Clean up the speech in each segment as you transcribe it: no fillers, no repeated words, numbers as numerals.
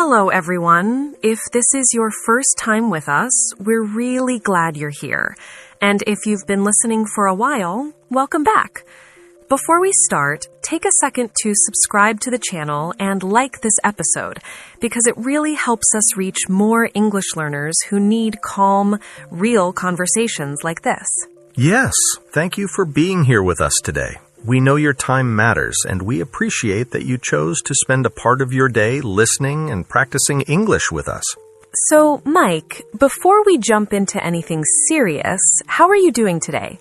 Hello, everyone. If this is your first time with us, we're really glad you're here. And if you've been listening for a while, welcome back. Before we start, take a second to subscribe to the channel and like this episode, because it really helps us reach more English learners who need calm, real conversations like this. Yes, thank you for being here with us today. We know your time matters, and we appreciate that you chose to spend a part of your day listening and practicing English with us. So, Mike, before we jump into anything serious, how are you doing today?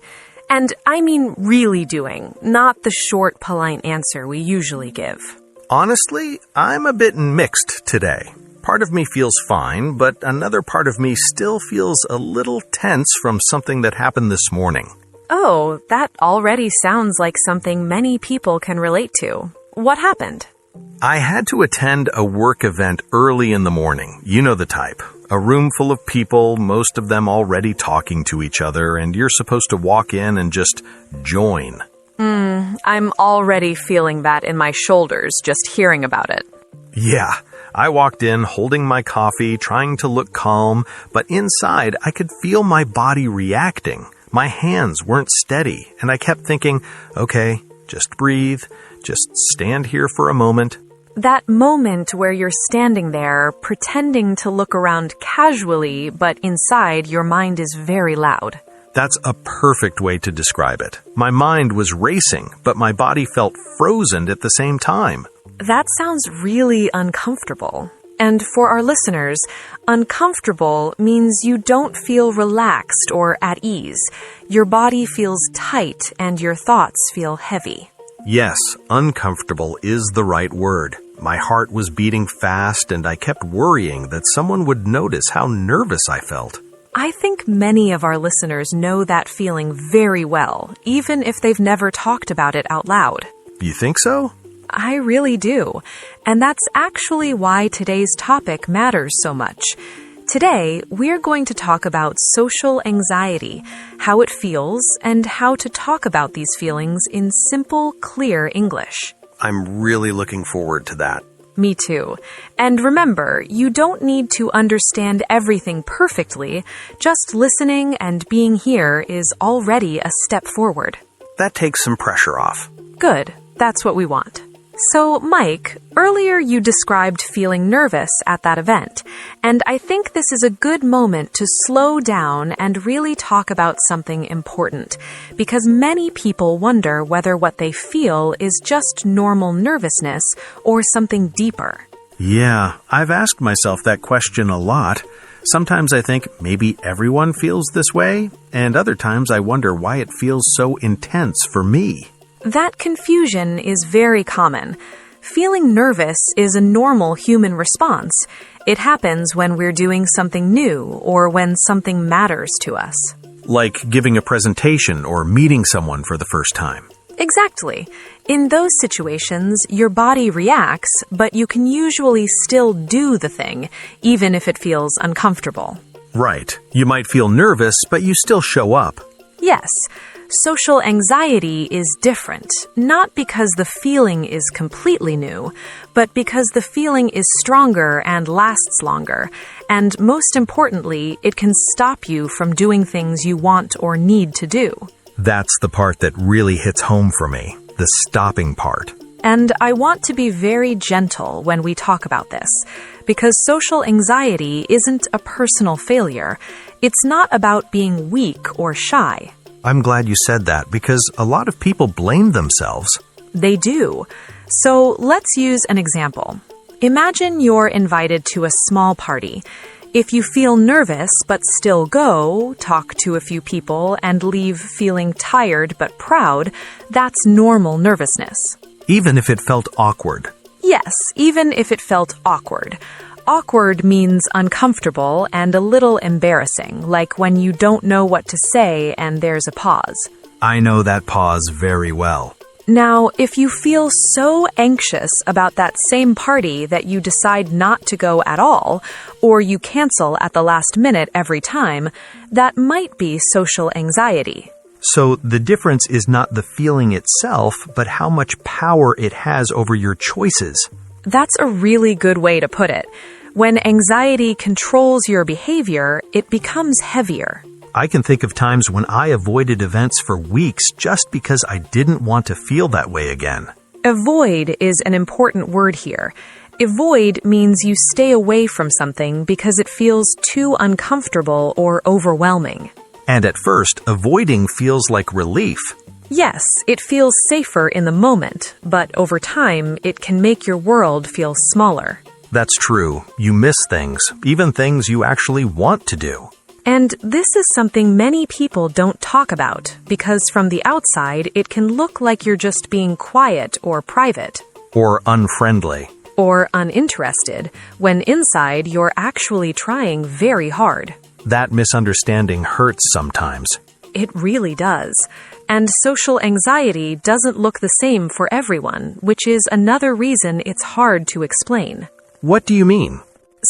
And I mean really doing, not the short, polite answer we usually give. Honestly, I'm a bit mixed today. Part of me feels fine, but another part of me still feels a little tense from something that happened this morning. Oh, that already sounds like something many people can relate to. What happened? I had to attend a work event early in the morning. You know the type. A room full of people, most of them already talking to each other, and you're supposed to walk in and just join. I'm already feeling that in my shoulders just hearing about it. Yeah, I walked in holding my coffee, trying to look calm, but inside I could feel my body reacting. My hands weren't steady, and I kept thinking, okay, just breathe, just stand here for a moment. That moment where you're standing there, pretending to look around casually, but inside your mind is very loud. That's a perfect way to describe it. My mind was racing, but my body felt frozen at the same time. That sounds really uncomfortable. And for our listeners, uncomfortable means you don't feel relaxed or at ease. Your body feels tight and your thoughts feel heavy. Yes, uncomfortable is the right word. My heart was beating fast and I kept worrying that someone would notice how nervous I felt. I think many of our listeners know that feeling very well, even if they've never talked about it out loud. You think so? I really do. And that's actually why today's topic matters so much. Today, we're going to talk about social anxiety, how it feels, and how to talk about these feelings in simple, clear English. I'm really looking forward to that. Me too. And remember, you don't need to understand everything perfectly. Just listening and being here is already a step forward. That takes some pressure off. Good. That's what we want. So, Mike, earlier you described feeling nervous at that event, and I think this is a good moment to slow down and really talk about something important, because many people wonder whether what they feel is just normal nervousness or something deeper. Yeah, I've asked myself that question a lot. Sometimes I think maybe everyone feels this way, and other times I wonder why it feels so intense for me. That confusion is very common. Feeling nervous is a normal human response. It happens when we're doing something new or when something matters to us. Like giving a presentation or meeting someone for the first time. Exactly. In those situations, your body reacts, but you can usually still do the thing, even if it feels uncomfortable. Right. You might feel nervous, but you still show up. Yes. Social anxiety is different, not because the feeling is completely new, but because the feeling is stronger and lasts longer. And most importantly, it can stop you from doing things you want or need to do. That's the part that really hits home for me, the stopping part. And I want to be very gentle when we talk about this, because social anxiety isn't a personal failure. It's not about being weak or shy. I'm glad you said that because a lot of people blame themselves. They do. So let's use an example. Imagine you're invited to a small party. If you feel nervous but still go, talk to a few people, and leave feeling tired but proud, that's normal nervousness. Even if it felt awkward. Yes, even if it felt awkward. Awkward means uncomfortable and a little embarrassing, like when you don't know what to say and there's a pause. I know that pause very well. Now, if you feel so anxious about that same party that you decide not to go at all, or you cancel at the last minute every time, that might be social anxiety. So the difference is not the feeling itself, but how much power it has over your choices. That's a really good way to put it. When anxiety controls your behavior, it becomes heavier. I can think of times when I avoided events for weeks just because I didn't want to feel that way again. Avoid is an important word here. Avoid means you stay away from something because it feels too uncomfortable or overwhelming. And at first, avoiding feels like relief. Yes, it feels safer in the moment, but over time, it can make your world feel smaller. That's true. You miss things, even things you actually want to do. And this is something many people don't talk about, because from the outside, it can look like you're just being quiet or private. Or unfriendly. Or uninterested, when inside you're actually trying very hard. That misunderstanding hurts sometimes. It really does. And social anxiety doesn't look the same for everyone, which is another reason it's hard to explain. What do you mean?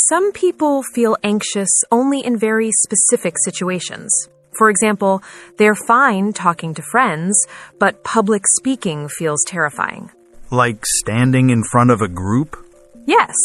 Some people feel anxious only in very specific situations. For example, they're fine talking to friends, but public speaking feels terrifying. Like standing in front of a group? Yes.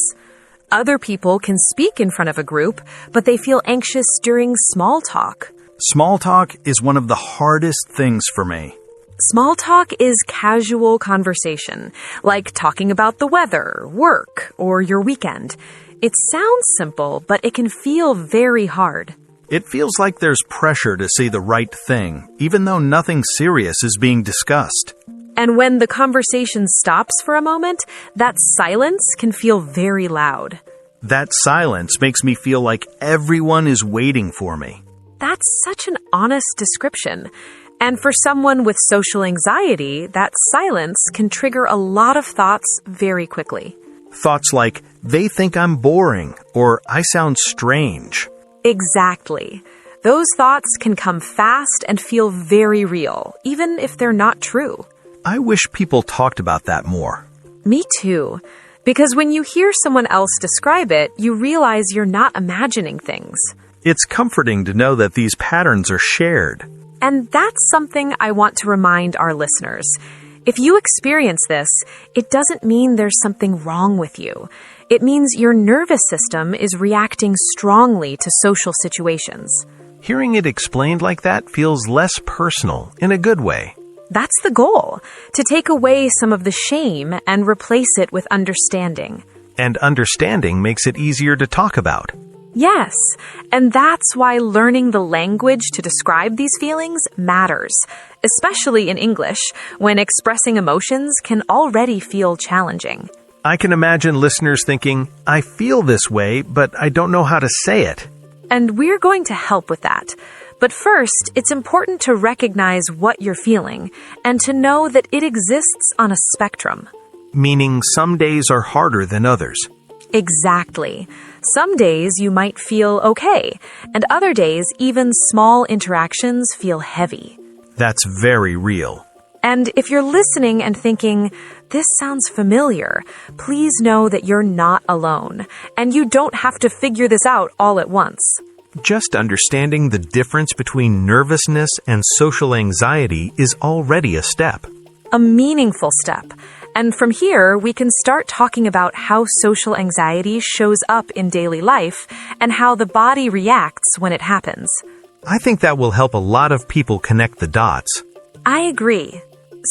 Other people can speak in front of a group, but they feel anxious during small talk. Small talk is one of the hardest things for me. Small talk is casual conversation, like talking about the weather, work, or your weekend. It sounds simple, but it can feel very hard. It feels like there's pressure to say the right thing, even though nothing serious is being discussed. And when the conversation stops for a moment, that silence can feel very loud. That silence makes me feel like everyone is waiting for me. That's such an honest description. And for someone with social anxiety, that silence can trigger a lot of thoughts very quickly. Thoughts like, they think I'm boring, or I sound strange. Exactly. Those thoughts can come fast and feel very real, even if they're not true. I wish people talked about that more. Me too. Because when you hear someone else describe it, you realize you're not imagining things. It's comforting to know that these patterns are shared. And that's something I want to remind our listeners. If you experience this, it doesn't mean there's something wrong with you. It means your nervous system is reacting strongly to social situations. Hearing it explained like that feels less personal, in a good way. That's the goal, to take away some of the shame and replace it with understanding. And understanding makes it easier to talk about. Yes, and that's why learning the language to describe these feelings matters, especially in English, when expressing emotions can already feel challenging. I can imagine listeners thinking, I feel this way, but I don't know how to say it. And we're going to help with that. But first, it's important to recognize what you're feeling and to know that it exists on a spectrum. Meaning some days are harder than others. Exactly. Some days you might feel okay, and other days even small interactions feel heavy. That's very real. And if you're listening and thinking, this sounds familiar, please know that you're not alone, and you don't have to figure this out all at once. Just understanding the difference between nervousness and social anxiety is already a step. A meaningful step. And from here, we can start talking about how social anxiety shows up in daily life and how the body reacts when it happens. I think that will help a lot of people connect the dots. I agree.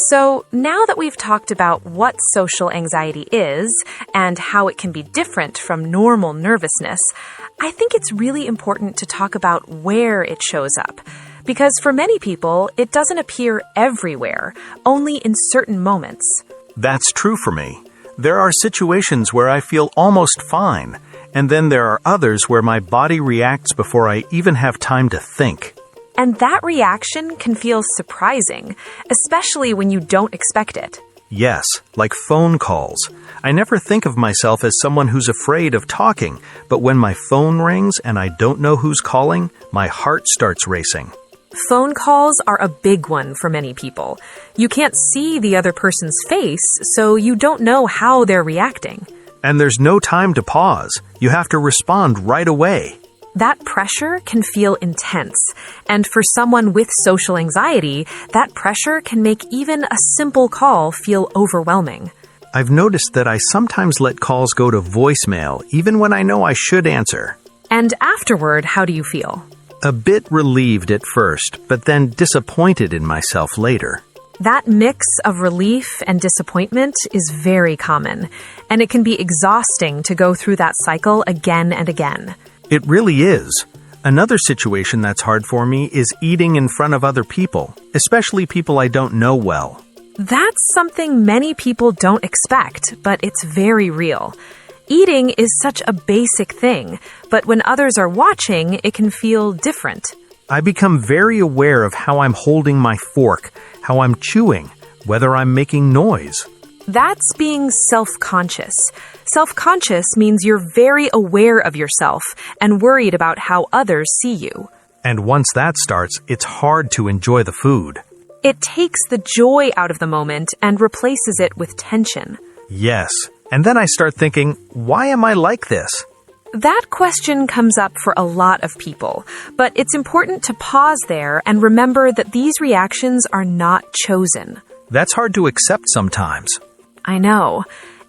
So now that we've talked about what social anxiety is and how it can be different from normal nervousness, I think it's really important to talk about where it shows up. Because for many people, it doesn't appear everywhere, only in certain moments. That's true for me. There are situations where I feel almost fine, and then there are others where my body reacts before I even have time to think. And that reaction can feel surprising, especially when you don't expect it. Yes, like phone calls. I never think of myself as someone who's afraid of talking, but when my phone rings and I don't know who's calling, my heart starts racing. Phone calls are a big one for many people. You can't see the other person's face, so you don't know how they're reacting. And there's no time to pause. You have to respond right away. That pressure can feel intense, and for someone with social anxiety, that pressure can make even a simple call feel overwhelming. I've noticed that I sometimes let calls go to voicemail even when I know I should answer. And afterward, how do you feel? A bit relieved at first, but then disappointed in myself later. That mix of relief and disappointment is very common, and it can be exhausting to go through that cycle again and again. It really is. Another situation that's hard for me is eating in front of other people, especially people I don't know well. That's something many people don't expect, but it's very real. Eating is such a basic thing, but when others are watching, it can feel different. I become very aware of how I'm holding my fork, how I'm chewing, whether I'm making noise. That's being self-conscious. Self-conscious means you're very aware of yourself and worried about how others see you. And once that starts, it's hard to enjoy the food. It takes the joy out of the moment and replaces it with tension. Yes. And then I start thinking, why am I like this? That question comes up for a lot of people, but it's important to pause there and remember that these reactions are not chosen. That's hard to accept sometimes. I know.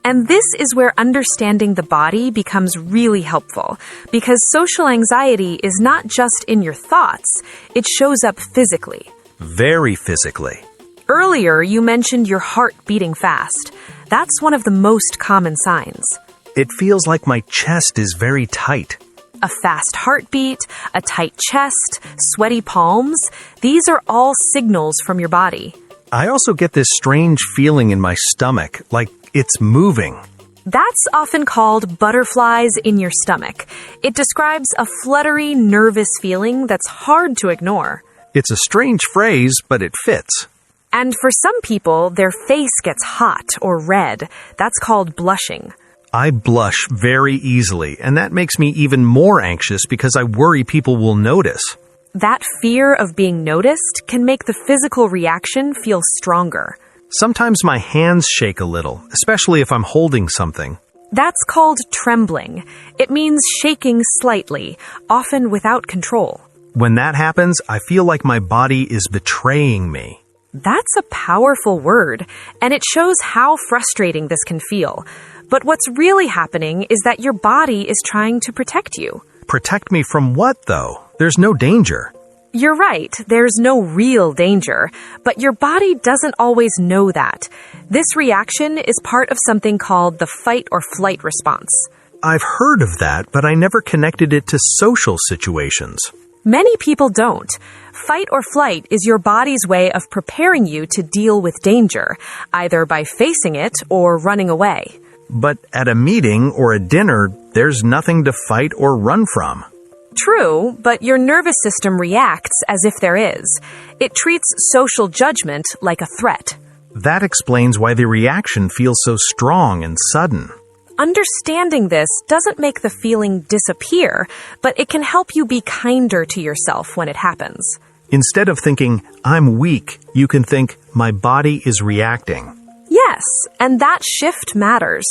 And this is where understanding the body becomes really helpful, because social anxiety is not just in your thoughts, it shows up physically. Very physically. Earlier, you mentioned your heart beating fast. That's one of the most common signs. It feels like my chest is very tight. A fast heartbeat, a tight chest, sweaty palms, these are all signals from your body. I also get this strange feeling in my stomach, like it's moving. That's often called butterflies in your stomach. It describes a fluttery, nervous feeling that's hard to ignore. It's a strange phrase, but it fits. And for some people, their face gets hot or red. That's called blushing. I blush very easily, and that makes me even more anxious because I worry people will notice. That fear of being noticed can make the physical reaction feel stronger. Sometimes my hands shake a little, especially if I'm holding something. That's called trembling. It means shaking slightly, often without control. When that happens, I feel like my body is betraying me. That's a powerful word, and it shows how frustrating this can feel. But what's really happening is that your body is trying to protect you. Protect me from what, though? There's no danger. You're right, there's no real danger, but your body doesn't always know that. This reaction is part of something called the fight or flight response. I've heard of that, but I never connected it to social situations. Many people don't. Fight or flight is your body's way of preparing you to deal with danger, either by facing it or running away. But at a meeting or a dinner, there's nothing to fight or run from. True, but your nervous system reacts as if there is. It treats social judgment like a threat. That explains why the reaction feels so strong and sudden. Understanding this doesn't make the feeling disappear, but it can help you be kinder to yourself when it happens. Instead of thinking, I'm weak, you can think, my body is reacting. Yes, and that shift matters,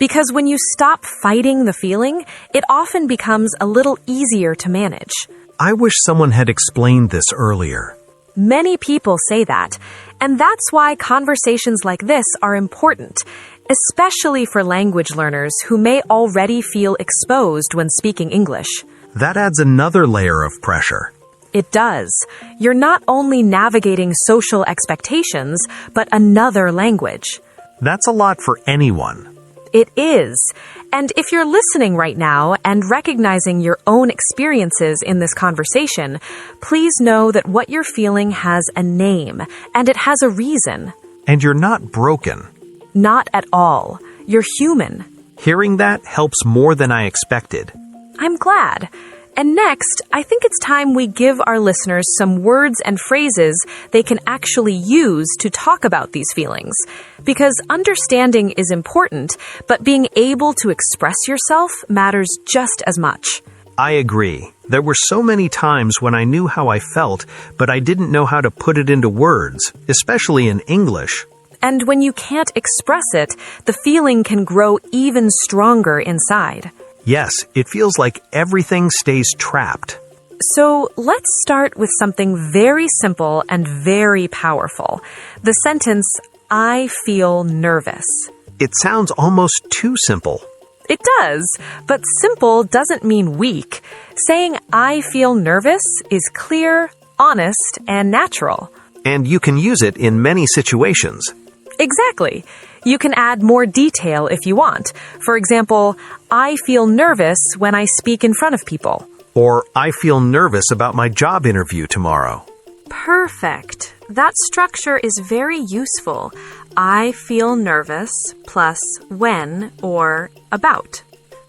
because when you stop fighting the feeling, it often becomes a little easier to manage. I wish someone had explained this earlier. Many people say that, and that's why conversations like this are important, especially for language learners who may already feel exposed when speaking English. That adds another layer of pressure. It does. You're not only navigating social expectations, but another language. That's a lot for anyone. It is. And if you're listening right now and recognizing your own experiences in this conversation, please know that what you're feeling has a name, and it has a reason. And you're not broken. Not at all. You're human. Hearing that helps more than I expected. I'm glad. And next, I think it's time we give our listeners some words and phrases they can actually use to talk about these feelings. Because understanding is important, but being able to express yourself matters just as much. I agree. There were so many times when I knew how I felt, but I didn't know how to put it into words, especially in English. And when you can't express it, the feeling can grow even stronger inside. Yes, it feels like everything stays trapped. So let's start with something very simple and very powerful. The sentence, I feel nervous. It sounds almost too simple. It does, but simple doesn't mean weak. Saying I feel nervous is clear, honest, and natural. And you can use it in many situations. Exactly. You can add more detail if you want. For example, I feel nervous when I speak in front of people. Or I feel nervous about my job interview tomorrow. Perfect. That structure is very useful. I feel nervous plus when or about.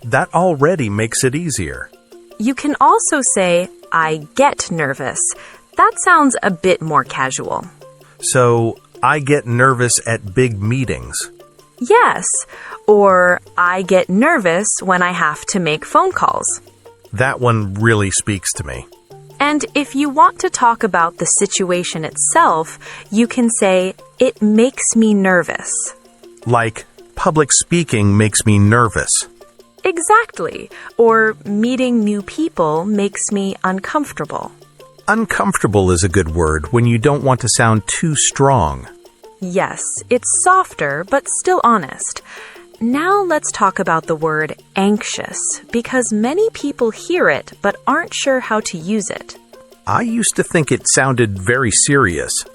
That already makes it easier. You can also say, I get nervous. That sounds a bit more casual. So, I get nervous at big meetings. Yes, or I get nervous when I have to make phone calls. That one really speaks to me. And if you want to talk about the situation itself, you can say, it makes me nervous. Like, public speaking makes me nervous. Exactly. Or meeting new people makes me uncomfortable. Uncomfortable is a good word when you don't want to sound too strong. Yes, it's softer but still honest. Now let's talk about the word anxious, because many people hear it but aren't sure how to use it. I used to think it sounded very serious.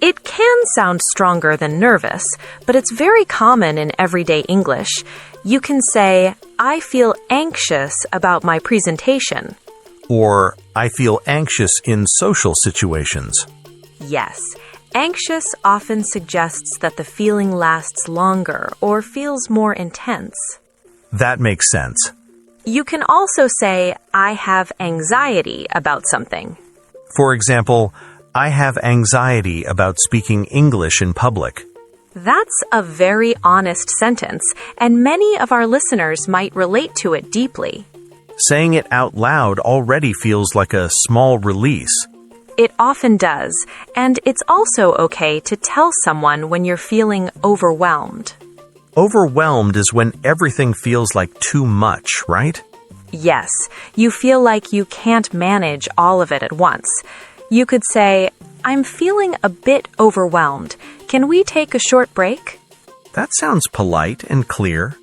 It can sound stronger than nervous, but it's very common in everyday English. You can say, I feel anxious about my presentation. Or, I feel anxious in social situations. Yes. Anxious often suggests that the feeling lasts longer or feels more intense. That makes sense. You can also say, I have anxiety about something. For example, I have anxiety about speaking English in public. That's a very honest sentence, and many of our listeners might relate to it deeply. Saying it out loud already feels like a small release. It often does, and it's also okay to tell someone when you're feeling overwhelmed. Overwhelmed is when everything feels like too much, right? Yes, you feel like you can't manage all of it at once. You could say, I'm feeling a bit overwhelmed. Can we take a short break? That sounds polite and clear.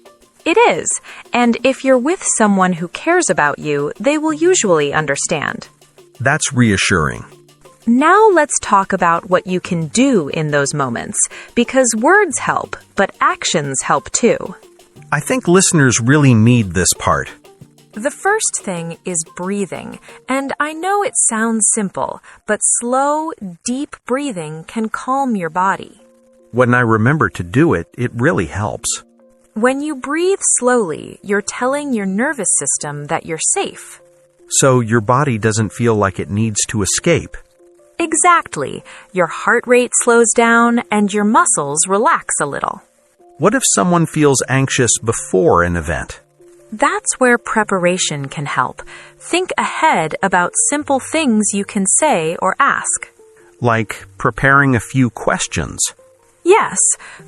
It is, and if you're with someone who cares about you, they will usually understand. That's reassuring. Now let's talk about what you can do in those moments, because words help, but actions help too. I think listeners really need this part. The first thing is breathing, and I know it sounds simple, but slow, deep breathing can calm your body. When I remember to do it, it really helps. When you breathe slowly, you're telling your nervous system that you're safe. So your body doesn't feel like it needs to escape. Exactly. Your heart rate slows down and your muscles relax a little. What if someone feels anxious before an event? That's where preparation can help. Think ahead about simple things you can say or ask. Like preparing a few questions. Yes,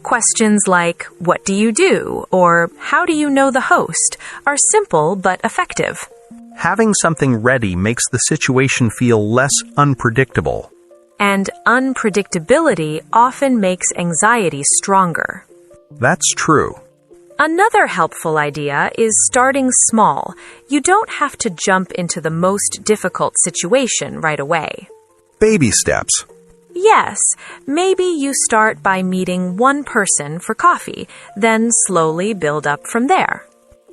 questions like, what do you do? Or how do you know the host? Are simple but effective. Having something ready makes the situation feel less unpredictable. And unpredictability often makes anxiety stronger. That's true. Another helpful idea is starting small. You don't have to jump into the most difficult situation right away. Baby steps. Yes, maybe you start by meeting one person for coffee, then slowly build up from there.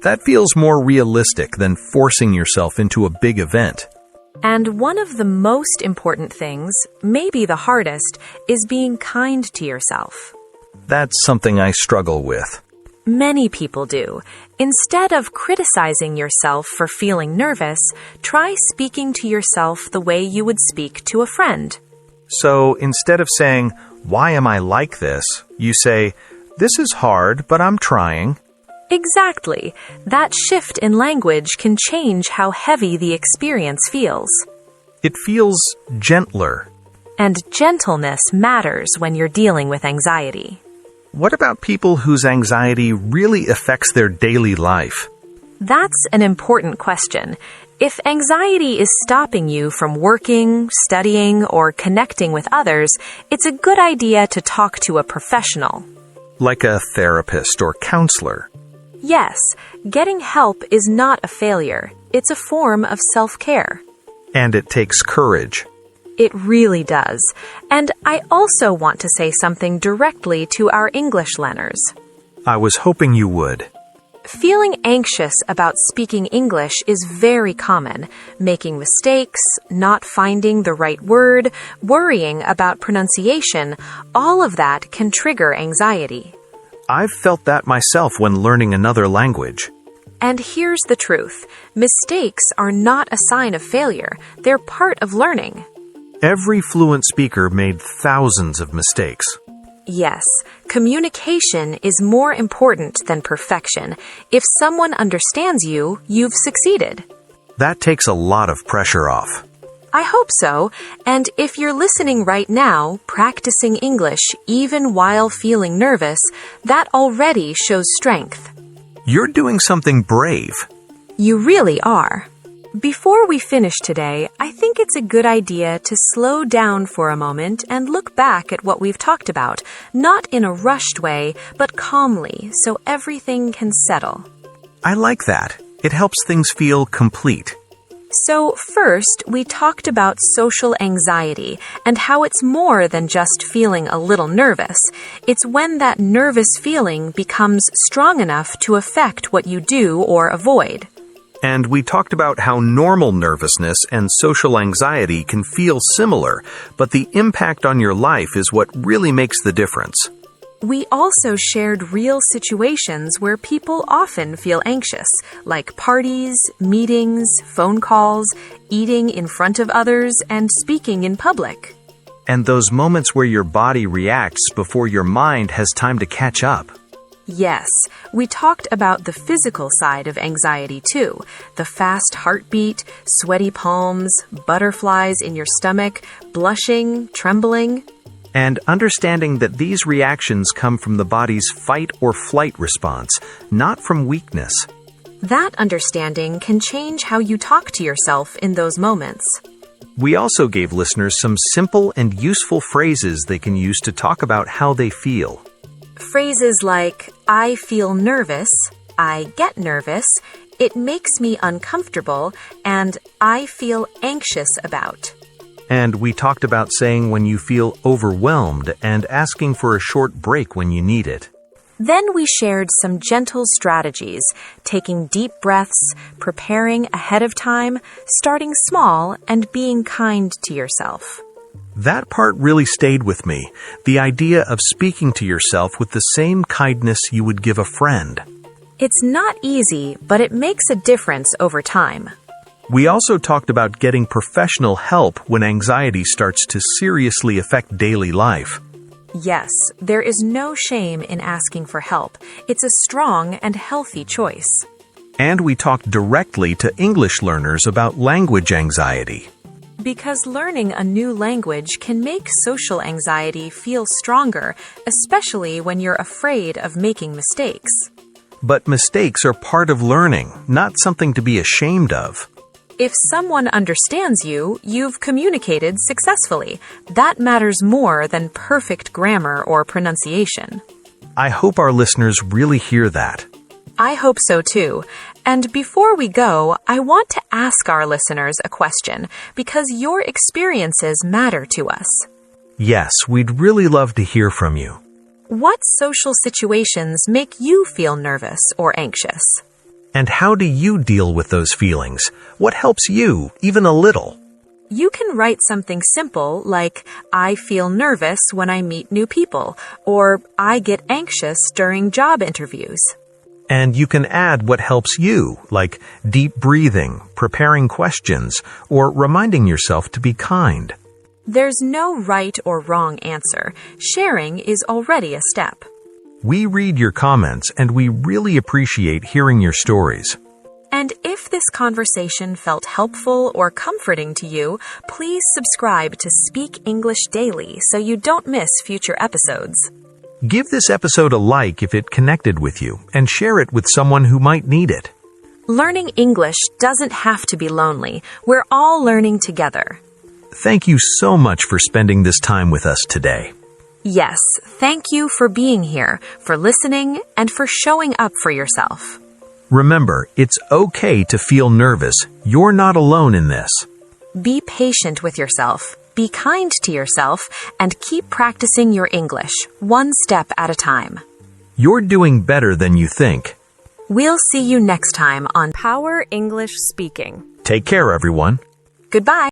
That feels more realistic than forcing yourself into a big event. And one of the most important things, maybe the hardest, is being kind to yourself. That's something I struggle with. Many people do. Instead of criticizing yourself for feeling nervous, try speaking to yourself the way you would speak to a friend. So instead of saying, why am I like this? You say, this is hard, but I'm trying. Exactly. That shift in language can change how heavy the experience feels. It feels gentler. And gentleness matters when you're dealing with anxiety. What about people whose anxiety really affects their daily life? That's an important question. If anxiety is stopping you from working, studying, or connecting with others, it's a good idea to talk to a professional. Like a therapist or counselor. Yes, getting help is not a failure. It's a form of self-care. And it takes courage. It really does. And I also want to say something directly to our English learners. I was hoping you would. Feeling anxious about speaking English is very common. Making mistakes, not finding the right word, worrying about pronunciation, all of that can trigger anxiety. I've felt that myself when learning another language. And here's the truth. Mistakes are not a sign of failure. They're part of learning. Every fluent speaker made thousands of mistakes. Yes, communication is more important than perfection. If someone understands you, you've succeeded. That takes a lot of pressure off. I hope so. And if you're listening right now, practicing English even while feeling nervous, that already shows strength. You're doing something brave. You really are. Before we finish today, I think it's a good idea to slow down for a moment and look back at what we've talked about, not in a rushed way, but calmly, so everything can settle. I like that. It helps things feel complete. So first, we talked about social anxiety and how it's more than just feeling a little nervous. It's when that nervous feeling becomes strong enough to affect what you do or avoid. And we talked about how normal nervousness and social anxiety can feel similar, but the impact on your life is what really makes the difference. We also shared real situations where people often feel anxious, like parties, meetings, phone calls, eating in front of others, and speaking in public. And those moments where your body reacts before your mind has time to catch up. Yes, we talked about the physical side of anxiety too. The fast heartbeat, sweaty palms, butterflies in your stomach, blushing, trembling. And understanding that these reactions come from the body's fight or flight response, not from weakness. That understanding can change how you talk to yourself in those moments. We also gave listeners some simple and useful phrases they can use to talk about how they feel. Phrases like, I feel nervous, I get nervous, it makes me uncomfortable, and I feel anxious about. And we talked about saying when you feel overwhelmed and asking for a short break when you need it. Then we shared some gentle strategies, taking deep breaths, preparing ahead of time, starting small, and being kind to yourself. That part really stayed with me, the idea of speaking to yourself with the same kindness you would give a friend. It's not easy, but it makes a difference over time. We also talked about getting professional help when anxiety starts to seriously affect daily life. Yes, there is no shame in asking for help. It's a strong and healthy choice. And we talked directly to English learners about language anxiety. Because learning a new language can make social anxiety feel stronger, especially when you're afraid of making mistakes. But mistakes are part of learning, not something to be ashamed of. If someone understands you, you've communicated successfully. That matters more than perfect grammar or pronunciation. I hope our listeners really hear that. I hope so too. And before we go, I want to ask our listeners a question, because your experiences matter to us. Yes, we'd really love to hear from you. What social situations make you feel nervous or anxious? And how do you deal with those feelings? What helps you, even a little? You can write something simple like, I feel nervous when I meet new people, or I get anxious during job interviews. And you can add what helps you, like deep breathing, preparing questions, or reminding yourself to be kind. There's no right or wrong answer. Sharing is already a step. We read your comments, and we really appreciate hearing your stories. And if this conversation felt helpful or comforting to you, please subscribe to Speak English Daily so you don't miss future episodes. Give this episode a like if it connected with you, and share it with someone who might need it. Learning English doesn't have to be lonely. We're all learning together. Thank you so much for spending this time with us today. Yes, thank you for being here, for listening, and for showing up for yourself. Remember, it's okay to feel nervous. You're not alone in this. Be patient with yourself, be kind to yourself, and keep practicing your English, one step at a time. You're doing better than you think. We'll see you next time on Power English Speaking. Take care, everyone. Goodbye.